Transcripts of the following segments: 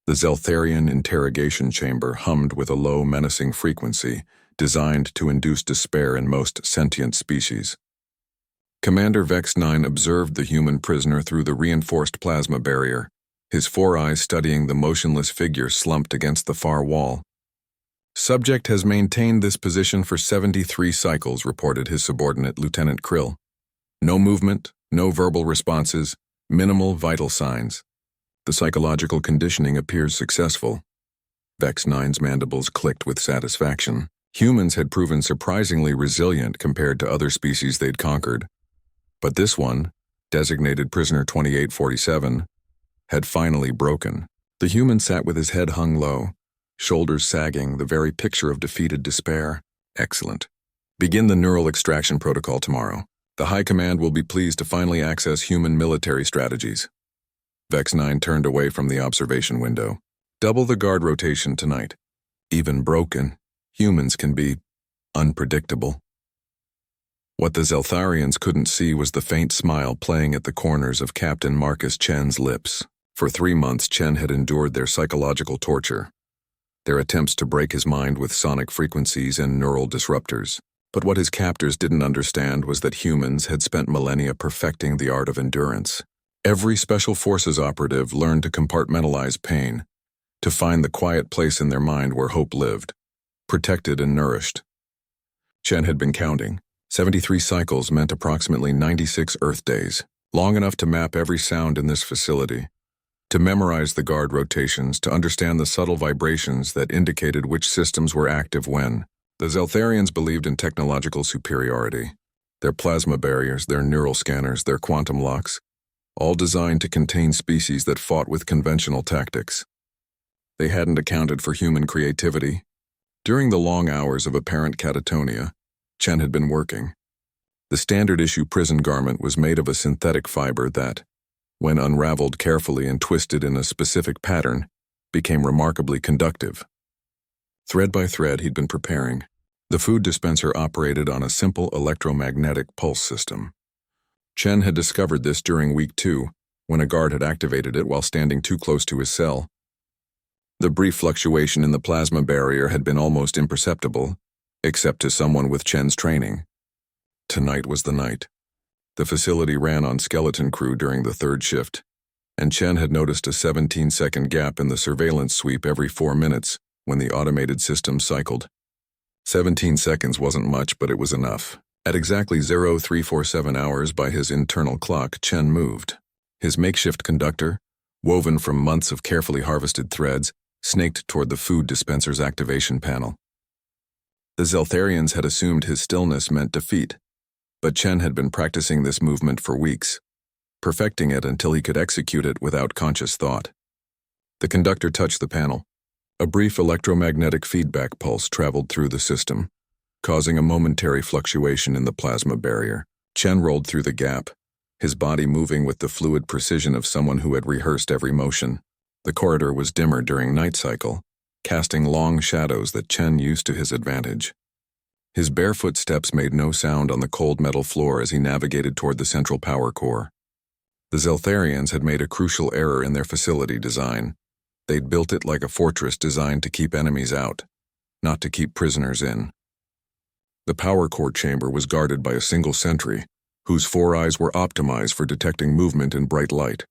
The Zeltharian interrogation chamber hummed with a low, menacing frequency, designed to induce despair in most sentient species. Commander Vex 9 observed the human prisoner through the reinforced plasma barrier, his four eyes studying the motionless figure slumped against the far wall. Subject has maintained this position for 73 cycles, reported his subordinate, Lieutenant Krill. No movement, no verbal responses, minimal vital signs. The psychological conditioning appears successful. Vex 9's mandibles clicked with satisfaction. Humans had proven surprisingly resilient compared to other species they'd conquered. But this one, designated Prisoner 2847, had finally broken. The human sat with his head hung low, shoulders sagging, the very picture of defeated despair. Excellent. Begin the neural extraction protocol tomorrow. The High Command will be pleased to finally access human military strategies. Vex 9 turned away from the observation window. Double the guard rotation tonight. Even broken, humans can be unpredictable. What the Zeltharians couldn't see was the faint smile playing at the corners of Captain Marcus Chen's lips. For 3 months, Chen had endured their psychological torture, their attempts to break his mind with sonic frequencies and neural disruptors. But what his captors didn't understand was that humans had spent millennia perfecting the art of endurance. Every Special Forces operative learned to compartmentalize pain, to find the quiet place in their mind where hope lived, protected and nourished. Chen had been counting. 73 cycles meant approximately 96 Earth days, long enough to map every sound in this facility, to memorize the guard rotations, to understand the subtle vibrations that indicated which systems were active when. The Zeltharians believed in technological superiority. Their plasma barriers, their neural scanners, their quantum locks, all designed to contain species that fought with conventional tactics. They hadn't accounted for human creativity. During the long hours of apparent catatonia, Chen had been working. The standard-issue prison garment was made of a synthetic fiber that, when unraveled carefully and twisted in a specific pattern, became remarkably conductive. Thread by thread, he'd been preparing. The food dispenser operated on a simple electromagnetic pulse system. Chen had discovered this during week 2, when a guard had activated it while standing too close to his cell. The brief fluctuation in the plasma barrier had been almost imperceptible, except to someone with Chen's training. Tonight was the night. The facility ran on skeleton crew during the 3rd shift, and Chen had noticed a 17-second gap in the surveillance sweep every 4 minutes when the automated system cycled. 17 seconds wasn't much, but it was enough. At exactly 0347 hours by his internal clock, Chen moved. His makeshift conductor, woven from months of carefully harvested threads, snaked toward the food dispenser's activation panel. The Zeltharians had assumed his stillness meant defeat, but Chen had been practicing this movement for weeks, perfecting it until he could execute it without conscious thought. The conductor touched the panel. A brief electromagnetic feedback pulse traveled through the system, causing a momentary fluctuation in the plasma barrier. Chen rolled through the gap, his body moving with the fluid precision of someone who had rehearsed every motion. The corridor was dimmer during night cycle, casting long shadows that Chen used to his advantage. His barefoot steps made no sound on the cold metal floor as he navigated toward the central power core. The Zeltharians had made a crucial error in their facility design. They'd built it like a fortress designed to keep enemies out, not to keep prisoners in. The power core chamber was guarded by a single sentry, whose 4 eyes were optimized for detecting movement in bright light.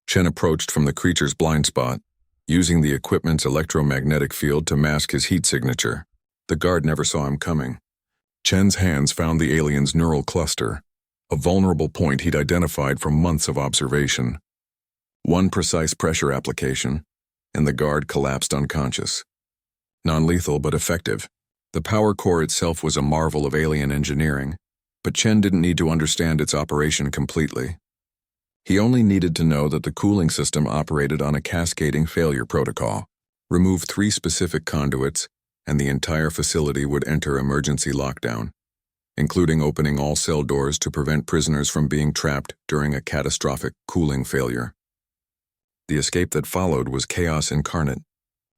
Chen approached from the creature's blind spot, using the equipment's electromagnetic field to mask his heat signature. The guard never saw him coming. Chen's hands found the alien's neural cluster, a vulnerable point he'd identified from months of observation. One precise pressure application, and the guard collapsed unconscious. Non-lethal but effective. The power core itself was a marvel of alien engineering, but Chen didn't need to understand its operation completely. He only needed to know that the cooling system operated on a cascading failure protocol. Remove 3 specific conduits, and the entire facility would enter emergency lockdown, including opening all cell doors to prevent prisoners from being trapped during a catastrophic cooling failure. The escape that followed was chaos incarnate.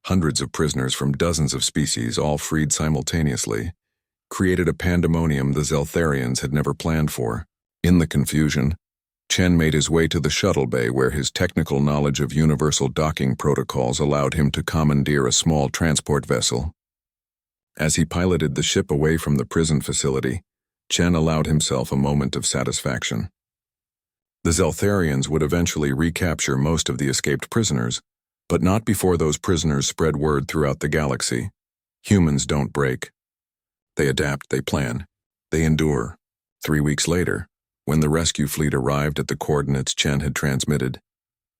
Hundreds of prisoners from dozens of species, all freed simultaneously, created a pandemonium the Zeltharians had never planned for. In the confusion, Chen made his way to the shuttle bay where his technical knowledge of universal docking protocols allowed him to commandeer a small transport vessel. As he piloted the ship away from the prison facility, Chen allowed himself a moment of satisfaction. The Zeltharians would eventually recapture most of the escaped prisoners, but not before those prisoners spread word throughout the galaxy. Humans don't break. They adapt, they plan, they endure. 3 weeks later, when the rescue fleet arrived at the coordinates Chen had transmitted,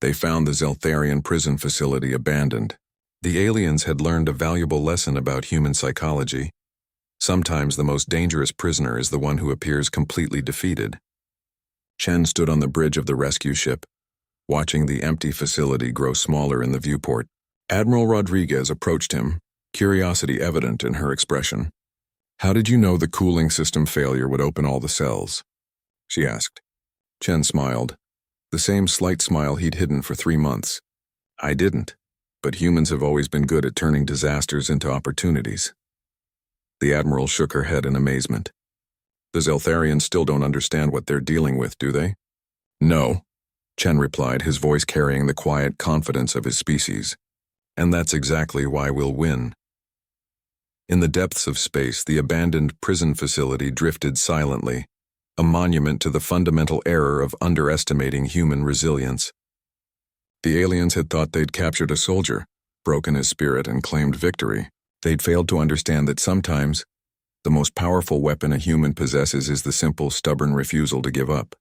they found the Zeltharian prison facility abandoned. The aliens had learned a valuable lesson about human psychology. Sometimes the most dangerous prisoner is the one who appears completely defeated. Chen stood on the bridge of the rescue ship, watching the empty facility grow smaller in the viewport. Admiral Rodriguez approached him, curiosity evident in her expression. "How did you know the cooling system failure would open all the cells?" she asked. Chen smiled, the same slight smile he'd hidden for 3 months. "I didn't, but humans have always been good at turning disasters into opportunities." The Admiral shook her head in amazement. "The Zeltharians still don't understand what they're dealing with, do they?" "No," Chen replied, his voice carrying the quiet confidence of his species. "And that's exactly why we'll win." In the depths of space, the abandoned prison facility drifted silently, a monument to the fundamental error of underestimating human resilience. The aliens had thought they'd captured a soldier, broken his spirit, and claimed victory. They'd failed to understand that sometimes the most powerful weapon a human possesses is the simple, stubborn refusal to give up.